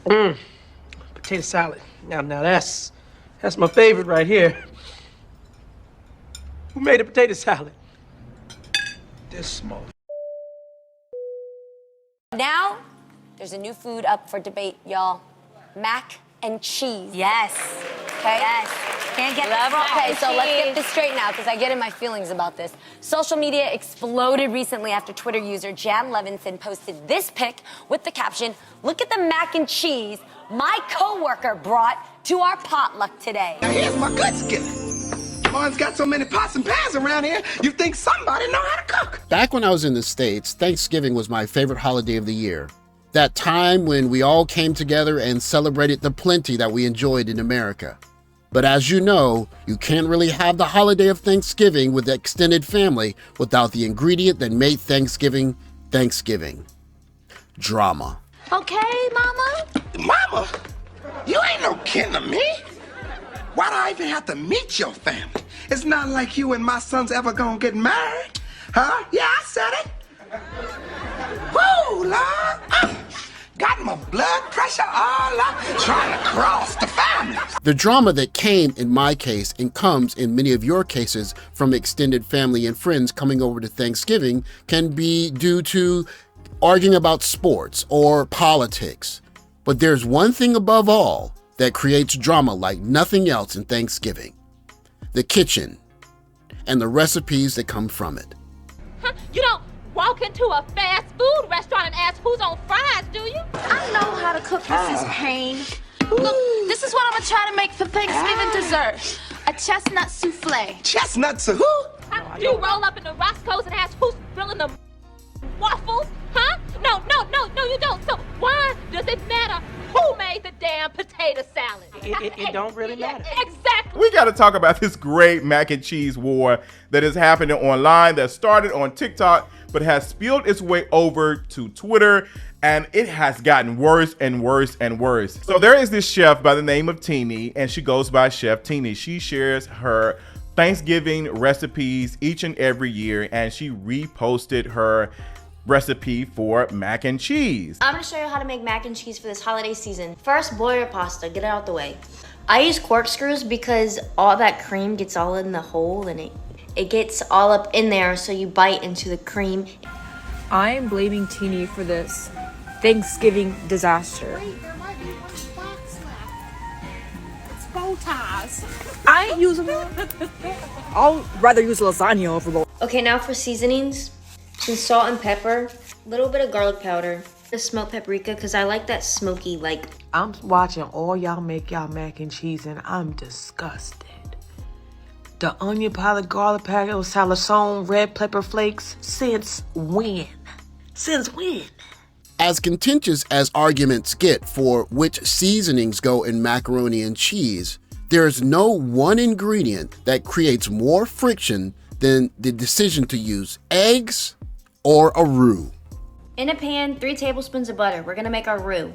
Potato salad. Now that's my favorite right here. Who made a potato salad? This small. Now, there's a new food up for debate, y'all. Mac and cheese. Yes. Okay? Yes. Can't get Love this wrong. Okay, so let's get this straight now, because I get in my feelings about this. Social media exploded recently after Twitter user Jan Levinson posted this pic with the caption, "Look at the mac and cheese my coworker brought to our potluck today." Now here's my good skillet. One's got so many pots and pans around here, you think somebody know how to cook. Back when I was in the States, Thanksgiving was my favorite holiday of the year. That time when we all came together and celebrated the plenty that we enjoyed in America. But as you know, you can't really have the holiday of Thanksgiving with the extended family without the ingredient that made Thanksgiving Thanksgiving. Drama. Okay, Mama? Mama, you ain't no kin to me. Why do I even have to meet your family? It's not like you and my son's ever gonna get married. Huh? Yeah, I said it. Woo, Lord. Got my blood pressure all up, trying to cross the family. The drama that came in my case and comes in many of your cases from extended family and friends coming over to Thanksgiving can be due to arguing about sports or politics. But there's one thing above all that creates drama like nothing else in Thanksgiving: the kitchen and the recipes that come from it. You don't walk into a fast food restaurant and ask who's on fries, do you? I know how to cook, Mrs. Payne. Look, this is what I'm gonna try to make for Thanksgiving dessert. A chestnut souffle. Chestnuts or who? Do you roll up in the Roscoe's and ask who's grilling the waffles? Huh? No, you don't. So why does it matter who made the damn potato salad? It don't really matter. Exactly. We got to talk about this great mac and cheese war that is happening online that started on TikTok but has spilled its way over to Twitter, and it has gotten worse and worse and worse. So there is this chef by the name of Tini, and she goes by Chef Tini. She shares her Thanksgiving recipes each and every year, and she reposted her recipe for mac and cheese. I'm gonna show you how to make mac and cheese for this holiday season. First, boil your pasta, get it out the way. I use corkscrews because all that cream gets all in the hole and it gets all up in there, so you bite into the cream. I'm blaming Tini for this Thanksgiving disaster. Wait, there might be a box left. It's bow ties. I ain't using them. I'll rather use lasagna over both. Okay, now for seasonings. Some salt and pepper, a little bit of garlic powder, a smoked paprika because I like that smoky like. I'm watching all y'all make y'all mac and cheese and I'm disgusted. The onion powder, garlic powder, salsone, red pepper flakes, since when? Since when? As contentious as arguments get for which seasonings go in macaroni and cheese, there is no one ingredient that creates more friction than the decision to use eggs or a roux. In a pan, 3 tablespoons of butter. We're gonna make our roux.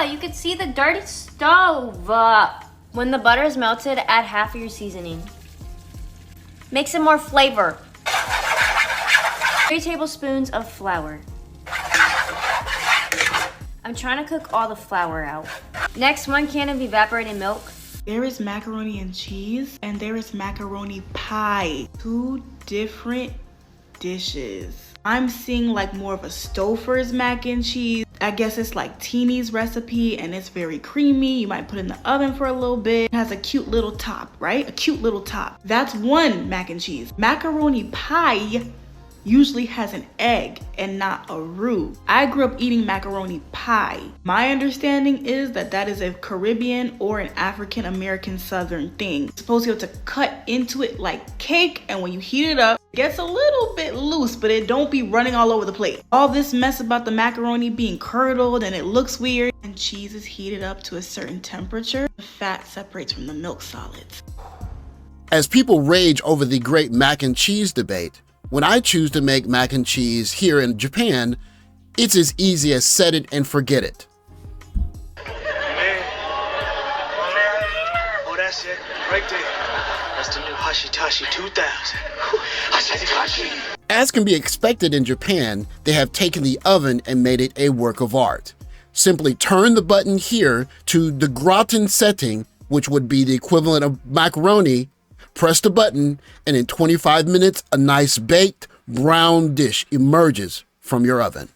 You can see the dirty stove. When the butter is melted, add half of your seasoning. Make some more flavor. 3 tablespoons of flour. I'm trying to cook all the flour out. Next, 1 can of evaporated milk. There is macaroni and cheese and there is macaroni pie. 2 different dishes. I'm seeing like more of a Stouffer's mac and cheese. I guess it's like Tini's recipe and it's very creamy. You might put it in the oven for a little bit. It has a cute little top, right? A cute little top. That's one mac and cheese. Macaroni pie usually has an egg and not a roux. I grew up eating macaroni pie. My understanding is that that is a Caribbean or an African American Southern thing. You're supposed to be able to cut into it like cake, and when you heat it up, it gets a little bit loose, but it don't be running all over the plate. All this mess about the macaroni being curdled and it looks weird, and cheese is heated up to a certain temperature, the fat separates from the milk solids. As people rage over the great mac and cheese debate, when I choose to make mac and cheese here in Japan, it's as easy as set it and forget it. Oh, that's it, right there. That's the new Hashitashi 2000. Hashitashi. As can be expected in Japan, they have taken the oven and made it a work of art. Simply turn the button here to the gratin setting, which would be the equivalent of macaroni, press the button, and in 25 minutes, a nice baked brown dish emerges from your oven.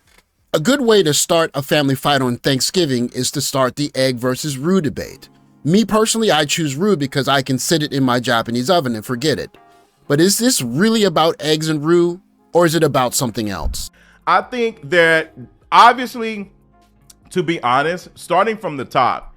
A good way to start a family fight on Thanksgiving is to start the egg versus roux debate. Me personally, I choose roux because I can sit it in my Japanese oven and forget it. But is this really about eggs and roux, or is it about something else? I think that, obviously, to be honest, starting from the top,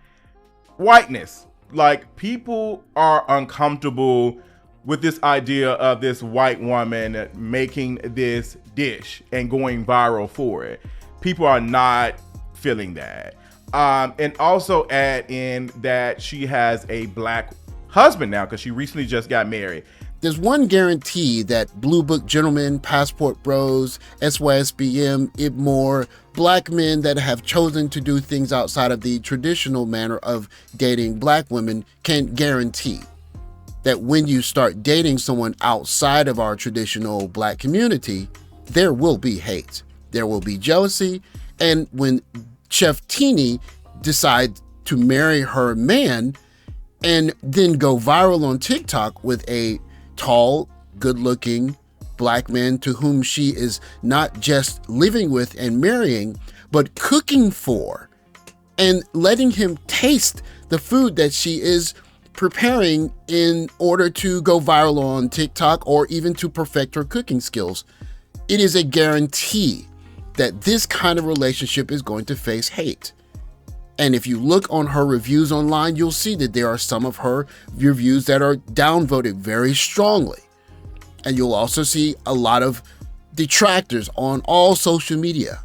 whiteness. Like, people are uncomfortable with this idea of this white woman making this dish and going viral for it. People are not feeling that. And also add in that she has a black husband now because she recently just got married. There's one guarantee that Blue Book gentlemen, passport bros, SYSBM, IBMOR, black men that have chosen to do things outside of the traditional manner of dating black women can guarantee that when you start dating someone outside of our traditional black community, there will be hate, there will be jealousy, and when Chef Tini decides to marry her man and then go viral on TikTok with a tall, good-looking black man to whom she is not just living with and marrying, but cooking for and letting him taste the food that she is preparing in order to go viral on TikTok or even to perfect her cooking skills. It is a guarantee that this kind of relationship is going to face hate. And if you look on her reviews online, you'll see that there are some of her reviews that are downvoted very strongly. And you'll also see a lot of detractors on all social media.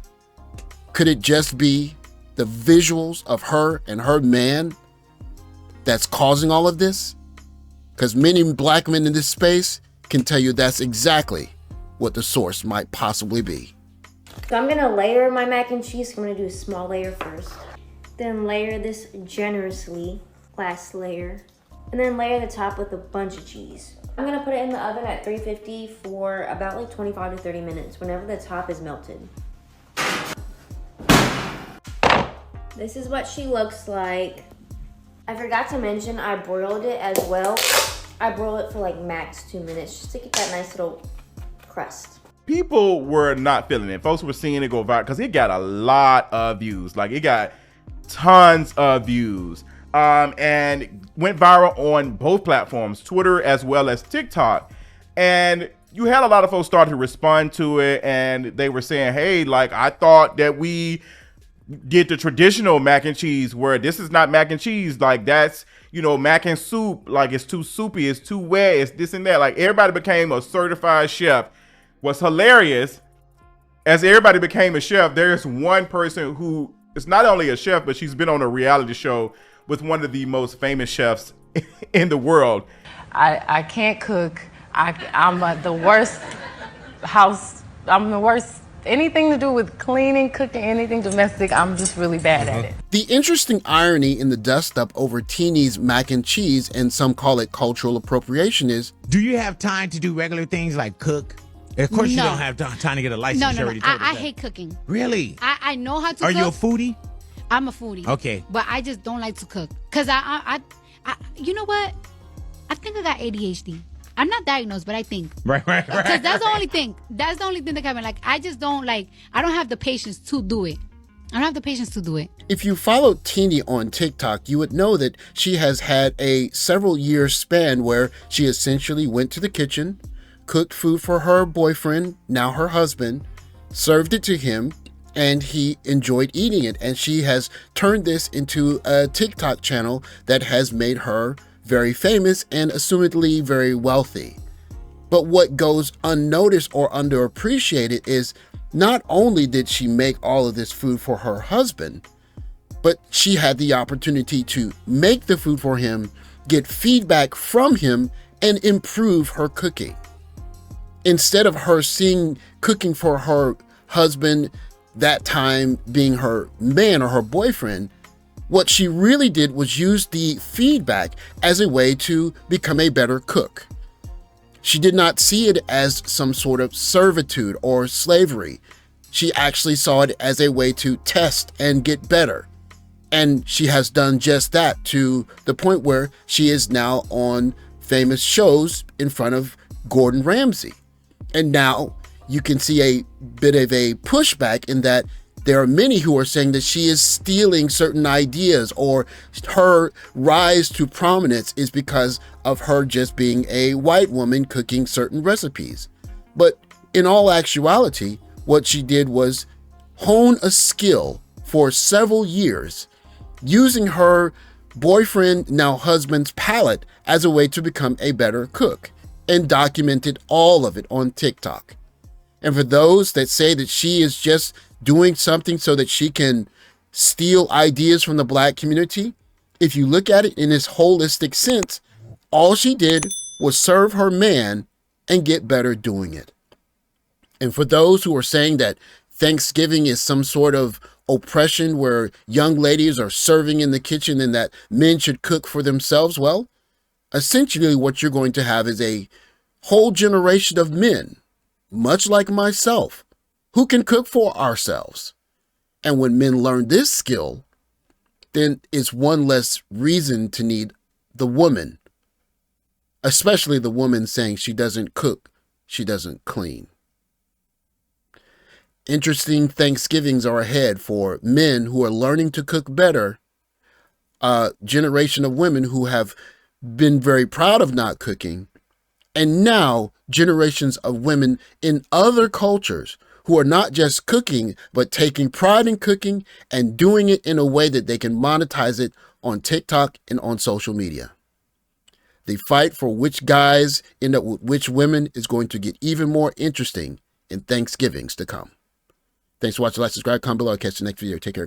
Could it just be the visuals of her and her man that's causing all of this? Because many black men in this space can tell you that's exactly what the source might possibly be. So I'm gonna layer my mac and cheese. I'm gonna do a small layer first. Then layer this generously, last layer. And then layer the top with a bunch of cheese. I'm gonna put it in the oven at 350 for about like 25 to 30 minutes, whenever the top is melted. This is what she looks like. I forgot to mention I broiled it as well. I broiled it for like max 2 minutes just to get that nice little crust. People were not feeling it. Folks were seeing it go viral because it got a lot of views. Like, it got tons of views and went viral on both platforms, Twitter as well as TikTok. And you had a lot of folks start to respond to it, and they were saying, hey, like, I thought that we did the traditional mac and cheese, where this is not mac and cheese. Like, that's, you know, mac and soup. Like, it's too soupy, it's too wet, it's this and that. Like, everybody became a certified chef. What's hilarious, as everybody became a chef, there's one person who is not only a chef, but she's been on a reality show with one of the most famous chefs in the world. I can't cook. I'm the worst I'm the worst. Anything to do with cleaning, cooking, anything domestic, I'm just really bad at it. The interesting irony in the dust-up over Tini's mac and cheese, and some call it cultural appropriation, is... Do you have time to do regular things like cook? Of course you don't have time to get a license. No. I hate cooking. Really? I know how to Are cook. you a foodie? I'm a foodie. Okay. But I just don't like to cook. Because I you know what? I think I got ADHD. I'm not diagnosed, but I think. Right. Because that's the only thing. That's the only thing that can happen. Like, I just don't I don't have the patience to do it. I don't have the patience to do it. If you follow Tini on TikTok, you would know that she has had a several year span where she essentially went to the kitchen, cooked food for her boyfriend, now her husband, served it to him, and he enjoyed eating it. And she has turned this into a TikTok channel that has made her very famous and assumedly very wealthy. But what goes unnoticed or underappreciated is not only did she make all of this food for her husband, but she had the opportunity to make the food for him, get feedback from him, and improve her cooking. Instead of her cooking for her husband, that time being her man or her boyfriend, what she really did was use the feedback as a way to become a better cook. She did not see it as some sort of servitude or slavery. she actually saw it as a way to test and get better. And she has done just that, to the point where she is now on famous shows in front of Gordon Ramsay. And now you can see a bit of a pushback in that there are many who are saying that she is stealing certain ideas, or her rise to prominence is because of her just being a white woman cooking certain recipes. But in all actuality, what she did was hone a skill for several years, using her boyfriend, now husband's palate as a way to become a better cook, and documented all of it on TikTok. And for those that say that she is just doing something so that she can steal ideas from the Black community, if you look at it in this holistic sense, all she did was serve her man and get better doing it. And for those who are saying that Thanksgiving is some sort of oppression where young ladies are serving in the kitchen and that men should cook for themselves, well, essentially what you're going to have is a whole generation of men, much like myself, who can cook for ourselves. And when men learn this skill, then it's one less reason to need the woman, especially the woman saying she doesn't cook, she doesn't clean. Interesting Thanksgivings are ahead for men who are learning to cook better, a generation of women who have been very proud of not cooking, and now generations of women in other cultures who are not just cooking, but taking pride in cooking and doing it in a way that they can monetize it on TikTok and on social media. The fight for which guys end up with which women is going to get even more interesting in Thanksgivings to come. Thanks for watching. Like, subscribe, comment below. I'll catch you next video. Take care, guys.